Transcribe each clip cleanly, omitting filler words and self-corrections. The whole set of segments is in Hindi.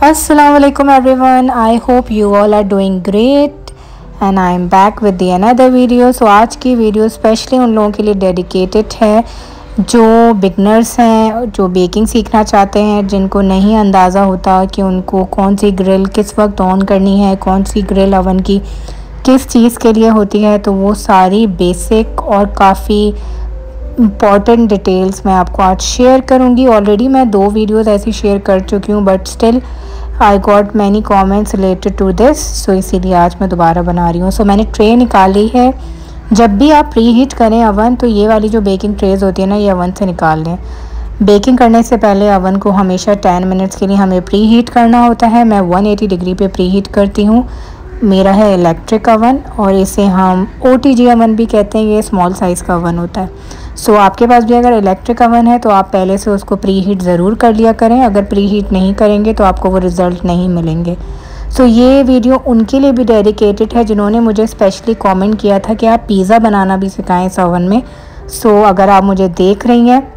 Assalamu alaikum everyone. I hope you all are doing great and I am back with the another video. So आज की वीडियो स्पेशली उन लोगों के लिए डेडिकेटेड है जो बिगनर्स हैं, जो बेकिंग सीखना चाहते हैं, जिनको नहीं अंदाज़ा होता कि उनको कौन सी ग्रिल किस वक्त ऑन करनी है, कौन सी ग्रिल अवन की किस चीज़ के लिए होती है। तो वो सारी बेसिक और काफ़ी इम्पॉर्टेंट डिटेल्स मैं आपको आज शेयर करूंगी। ऑलरेडी मैं 2 वीडियोस ऐसी शेयर कर चुकी हूँ, but still I got many comments related to this, so इसीलिए आज मैं दोबारा बना रही हूँ। सो मैंने ट्रे निकाली है। जब भी आप प्री हीट करें अवन, तो ये वाली जो बेकिंग ट्रेज़ होती है ना, ये अवन से निकाल लें। बेकिंग करने से पहले अवन को हमेशा 10 मिनट्स के लिए हमें प्री हीट करना होता है। मैं 180 डिग्री पे प्री हीट करती हूँ। मेरा है इलेक्ट्रिक अवन और इसे हम OTG अवन भी कहते हैं। ये स्मॉल साइज़ का अवन होता है। सो आपके पास भी अगर इलेक्ट्रिक अवन है तो आप पहले से उसको प्री हीट ज़रूर कर लिया करें। अगर प्री हीट नहीं करेंगे तो आपको वो रिज़ल्ट नहीं मिलेंगे। सो ये वीडियो उनके लिए भी डेडिकेटेड है जिन्होंने मुझे स्पेशली कमेंट किया था कि आप पिज़्ज़ा बनाना भी सिखाएं इस ओवन में। सो अगर आप मुझे देख रही हैं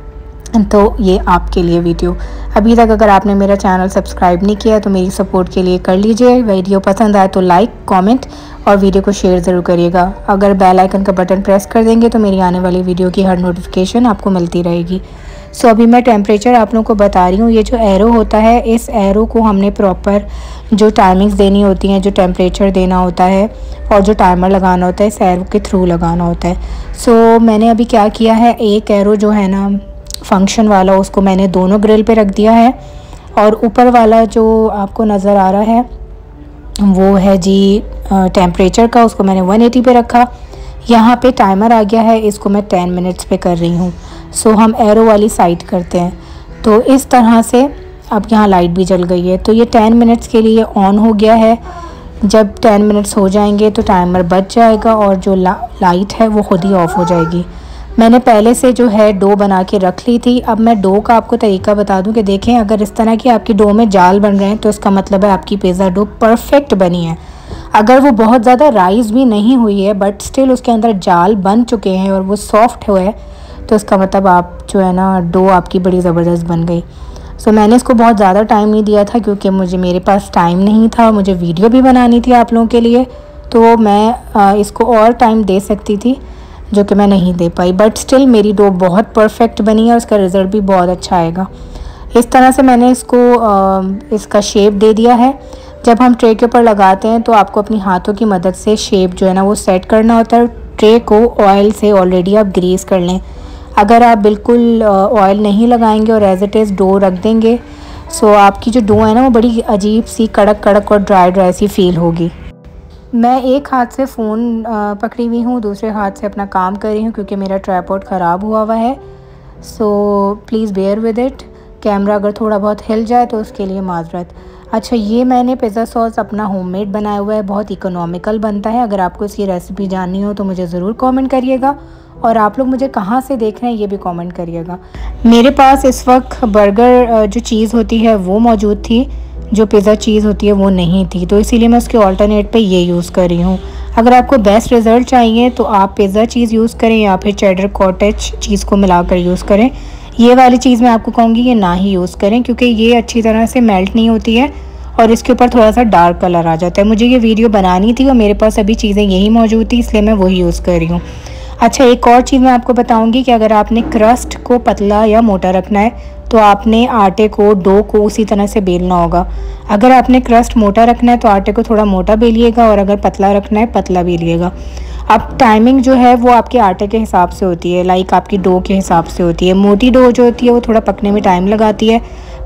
तो ये आपके लिए वीडियो। अभी तक अगर आपने मेरा चैनल सब्सक्राइब नहीं किया तो मेरी सपोर्ट के लिए कर लीजिए। वीडियो पसंद आए तो लाइक, कमेंट और वीडियो को शेयर ज़रूर करिएगा। अगर बेल आइकन का बटन प्रेस कर देंगे तो मेरी आने वाली वीडियो की हर नोटिफिकेशन आपको मिलती रहेगी। सो अभी मैं टेम्परेचर आप लोगों को बता रही हूँ। ये जो एरो होता है, इस एरो को हमने प्रॉपर जो टाइमिंग्स देनी होती हैं, जो टेम्परेचर देना होता है और जो टाइमर लगाना होता है, इस एरो के थ्रू लगाना होता है। सो मैंने अभी क्या किया है, एक एरो जो है ना फंक्शन वाला, उसको मैंने दोनों ग्रिल पे रख दिया है और ऊपर वाला जो आपको नज़र आ रहा है वो है जी टेम्परेचर का, उसको मैंने 180 पे रखा। यहाँ पे टाइमर आ गया है, इसको मैं 10 मिनट्स पे कर रही हूँ। सो हम एरो वाली साइड करते हैं तो इस तरह से अब यहाँ लाइट भी जल गई है। तो ये 10 मिनट्स के लिए ऑन हो गया है। जब 10 मिनट्स हो जाएंगे तो टाइमर बच जाएगा और जो लाइट है वो खुद ही ऑफ़ हो जाएगी। मैंने पहले से जो है डो बना के रख ली थी। अब मैं डो का आपको तरीका बता दूं कि देखें, अगर इस तरह की आपकी डो में जाल बन रहे हैं तो इसका मतलब है आपकी पिज़्ज़ा डो परफेक्ट बनी है। अगर वो बहुत ज़्यादा राइस भी नहीं हुई है बट स्टिल उसके अंदर जाल बन चुके हैं और वो सॉफ्ट हुआ है तो इसका मतलब आप जो है ना, डो आपकी बड़ी ज़बरदस्त बन गई। सो मैंने इसको बहुत ज़्यादा टाइम नहीं दिया था क्योंकि मेरे पास टाइम नहीं था, मुझे वीडियो भी बनानी थी आप लोगों के लिए। तो मैं इसको और टाइम दे सकती थी जो कि मैं नहीं दे पाई, बट स्टिल मेरी डो बहुत परफेक्ट बनी है और उसका रिज़ल्ट भी बहुत अच्छा आएगा। इस तरह से मैंने इसको इसका शेप दे दिया है। जब हम ट्रे के ऊपर लगाते हैं तो आपको अपनी हाथों की मदद से शेप जो है ना वो सेट करना होता है। ट्रे को ऑयल से ऑलरेडी आप ग्रीस कर लें। अगर आप बिल्कुल ऑयल नहीं लगाएंगे और एज इट इज़ डो रख देंगे, सो आपकी जो डो है ना वो बड़ी अजीब सी कड़क कड़क और ड्राई सी फील होगी। मैं एक हाथ से फ़ोन पकड़ी हुई हूँ, दूसरे हाथ से अपना काम कर रही हूँ क्योंकि मेरा ट्राइपॉड ख़राब हुआ है। So please bear with it. Camera अगर थोड़ा बहुत हिल जाए तो उसके लिए माज़रत। अच्छा, ये मैंने पिज़्ज़ा सॉस अपना होममेड बनाया हुआ है, बहुत इकोनॉमिकल बनता है। अगर आपको इसकी रेसिपी जाननी हो तो मुझे ज़रूर कमेंट करिएगा और आप लोग मुझे कहाँ से देख रहे हैं ये भी कमेंट करिएगा। मेरे पास इस वक्त बर्गर जो चीज़ होती है वो मौजूद थी, जो पिज़्ज़ा चीज़ होती है वो नहीं थी, तो इसीलिए मैं उसके ऑल्टरनेट पे ये यूज़ कर रही हूँ। अगर आपको बेस्ट रिज़ल्ट चाहिए तो आप पिज़्ज़ा चीज़ यूज़ करें या फिर चेडर कॉटेज चीज़ को मिलाकर यूज़ करें। ये वाली चीज़ मैं आपको कहूँगी ये ना ही यूज़ करें क्योंकि ये अच्छी तरह से मेल्ट नहीं होती है और इसके ऊपर थोड़ा सा डार्क कलर आ जाता है। मुझे ये वीडियो बनानी थी और मेरे पास अभी चीज़ें यही मौजूद थी, इसलिए मैं वही यूज़ कर रही हूँ। अच्छा, एक और चीज़ मैं आपको बताऊँगी कि अगर आपने क्रस्ट को पतला या मोटा रखना है तो आपने आटे को, डो को उसी तरह से बेलना होगा। अगर आपने क्रस्ट मोटा रखना है तो आटे को थोड़ा मोटा बेलिएगा और अगर पतला रखना है पतला बेलिएगा। अब टाइमिंग जो है वो आपके आटे के हिसाब से होती है, लाइक आपकी डो के हिसाब से होती है। मोटी डो जो होती है वो थोड़ा पकने में टाइम लगाती है,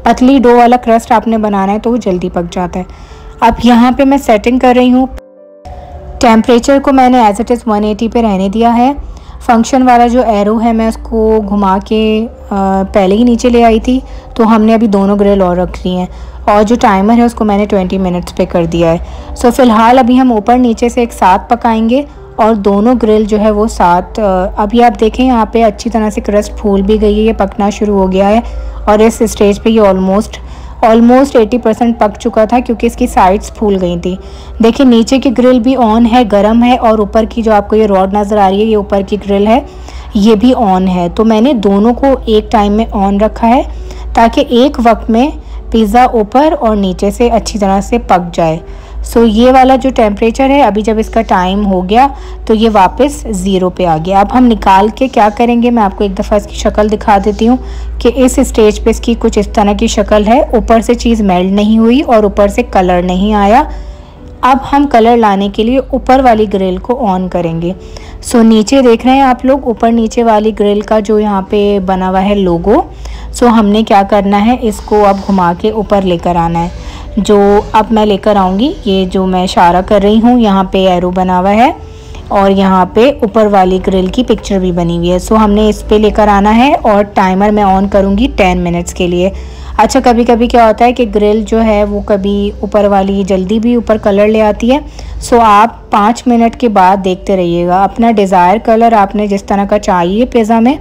पतली डो वाला क्रस्ट आपने बनाना है तो वो जल्दी पक जाता है। अब यहाँ पे मैं सेटिंग कर रही हूँ। टेम्परेचर को मैंने एज इट इज़ 180 पे रहने दिया है। फंक्शन वाला जो एरो है मैं उसको घुमा के पहले ही नीचे ले आई थी, तो हमने अभी दोनों ग्रिल और रख ली हैं और जो टाइमर है उसको मैंने 20 मिनट्स पे कर दिया है। सो फ़िलहाल अभी हम ऊपर नीचे से एक साथ पकाएंगे और दोनों ग्रिल जो है वो साथ। अभी आप देखें यहाँ पे अच्छी तरह से क्रस्ट फूल भी गई है, ये पकना शुरू हो गया है और इस स्टेज पे ये ऑलमोस्ट 80% पक चुका था क्योंकि इसकी साइड्स फूल गई थी। देखिए नीचे की ग्रिल भी ऑन है, गर्म है, और ऊपर की जो आपको ये रॉड नज़र आ रही है ये ऊपर की ग्रिल है, ये भी ऑन है। तो मैंने दोनों को एक टाइम में ऑन रखा है ताकि एक वक्त में पिज़्ज़ा ऊपर और नीचे से अच्छी तरह से पक जाए। सो ये वाला जो टेम्परेचर है, अभी जब इसका टाइम हो गया तो ये वापस 0 पे आ गया। अब हम निकाल के क्या करेंगे, मैं आपको एक दफ़ा इसकी शक्ल दिखा देती हूँ कि इस स्टेज पे इसकी कुछ इस तरह की शक्ल है। ऊपर से चीज़ मेल्ट नहीं हुई और ऊपर से कलर नहीं आया। अब हम कलर लाने के लिए ऊपर वाली ग्रिल को ऑन करेंगे। सो नीचे देख रहे हैं आप लोग, ऊपर नीचे वाली ग्रिल का जो यहाँ पे बना हुआ है लोगो। सो हमने क्या करना है, इसको अब घुमा के ऊपर लेकर आना है। जो अब मैं लेकर आऊँगी, ये जो मैं इशारा कर रही हूँ, यहाँ पे एरो बना हुआ है और यहाँ पे ऊपर वाली ग्रिल की पिक्चर भी बनी हुई है। सो हमने इस पे लेकर आना है और टाइमर मैं ऑन करूँगी 10 मिनट्स के लिए। अच्छा, कभी कभी क्या होता है कि ग्रिल जो है वो कभी ऊपर वाली जल्दी भी ऊपर कलर ले आती है। सो आप 5 मिनट के बाद देखते रहिएगा, अपना डिज़ायर कलर आपने जिस तरह का चाहिए पिज़्ज़ा में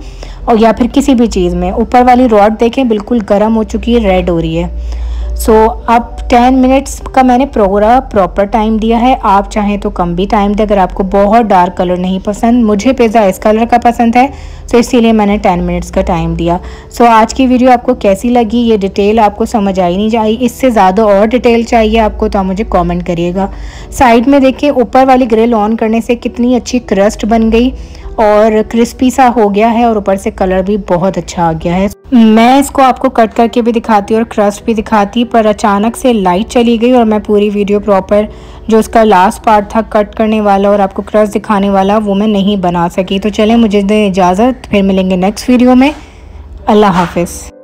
और या फिर किसी भी चीज़ में। ऊपर वाली रॉड देखें बिल्कुल गर्म हो चुकी है, रेड हो रही है। सो अब 10 मिनट्स का मैंने प्रॉपर टाइम दिया है। आप चाहें तो कम भी टाइम दें अगर आपको बहुत डार्क कलर नहीं पसंद। मुझे पिज़्ज़ा इस कलर का पसंद है, सो इसीलिए मैंने 10 मिनट्स का टाइम दिया। सो आज की वीडियो आपको कैसी लगी, ये डिटेल आपको समझ आई नहीं आई, इससे ज़्यादा और डिटेल चाहिए आपको तो आप मुझे कमेंट करिएगा। साइड में देखिए ऊपर वाली ग्रिल ऑन करने से कितनी अच्छी क्रस्ट बन गई और क्रिस्पी सा हो गया है और ऊपर से कलर भी बहुत अच्छा आ गया है। मैं इसको आपको कट करके भी दिखाती और क्रस्ट भी दिखाती, पर अचानक से लाइट चली गई और मैं पूरी वीडियो प्रॉपर जो उसका लास्ट पार्ट था कट करने वाला और आपको क्रस्ट दिखाने वाला, वो मैं नहीं बना सकी। तो चलें, मुझे दें इजाज़त, फिर मिलेंगे नेक्स्ट वीडियो में। अल्लाह हाफिज़।